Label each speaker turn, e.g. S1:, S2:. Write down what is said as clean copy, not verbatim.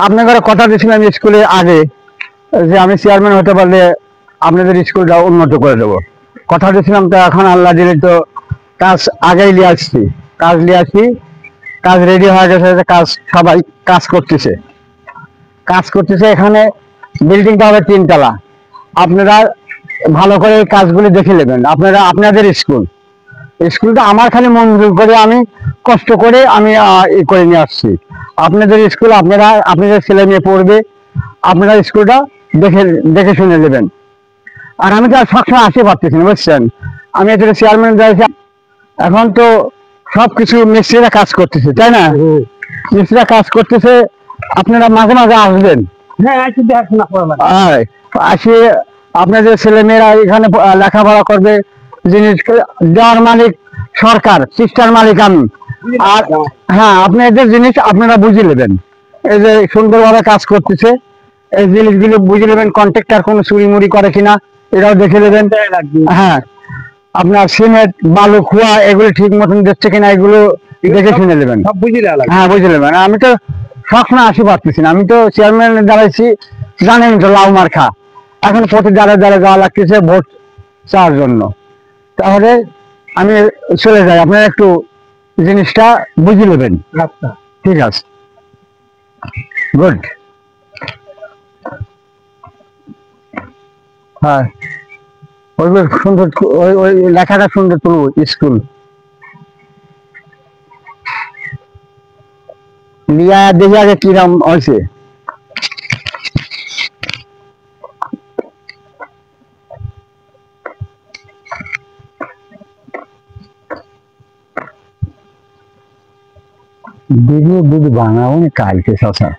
S1: আপনাদের কথা দিয়েছিলাম স্কুলে আগে যে আমি চেয়ারম্যান হতে পারলে আপনাদের স্কুলটা উন্নত করে দেবো, কথা দিয়েছিলাম। তো এখন আল্লাহ দিলে তো কাজ আগেই নিয়ে আসছি, কাজ রেডি হয়ে গেছে, কাজ সবাই কাজ করতেছে। এখানে বিল্ডিংটা হবে 3 তলা। আপনারা ভালো করে এই কাজগুলি দেখে নেবেন। আপনাদের স্কুলটা আমার খালি মঞ্জুর করে আমি কষ্ট করে আমি করে নিয়ে আসছি। আপনাদের স্কুল আপনাদের ছেলে মেয়ে পড়বে, আপনারা স্কুলটা দেখে দেখে শুনে নেবেন। আর আমি তো আর সবসময় আসতে পারতেছি না, বুঝছেন। আমি এটা চেয়ারম্যান যাইছি, এখন তো সবকিছু মিস্ত্রিরা কাজ করতেছে, তাই না? মিস্ত্রিরা কাজ করতেছে, আপনারা মাঝে মাঝে আসবেন। হ্যাঁ, আসি আপনাদের ছেলে মেয়েরা এখানে লেখাপড়া করবে। জিনিস দেওয়ার মালিক সরকার, শিক্ষার মালিক আমি। আর হ্যাঁ, আপনাদের জিনিস আপনারা বুঝে নেবেন। এই যে সুন্দরভাবে কাজ করতেছে, এই জিনিসগুলো বুঝে নেবেন। কন্ট্রাক্টর কোনো চুরি মুড়ি করে কিনা এটাও দেখে নেবেন। হ্যাঁ, আপনার সিমেন্ট বালু খোয়া এগুলো ঠিক মতন দিচ্ছে কিনা এগুলো দেখে শুনে নেবেন। হ্যাঁ, বুঝে নেবেন। আমি তো সবসময় আসি পারতেছি না, আমি তো চেয়ারম্যান দাঁড়াইছি, জানেন তো লাউ মার্কা। এখন প্রতি দ্বারে দ্বারে যাওয়া লাগতেছে ভোট চাওয়ার জন্য। তাহলে আমি চলে যাই, আপনারা একটু জিনিসটা বুঝে নেবেন। আচ্ছা, ঠিক আছে, গুড। হ্যাঁ, ওই সুন্দর, ওই লেখাটা সুন্দর তুলব। স্কুল লিয়া দেখি আগে কিরম হয়েছে। দিদি বানাবো কালকে শশা।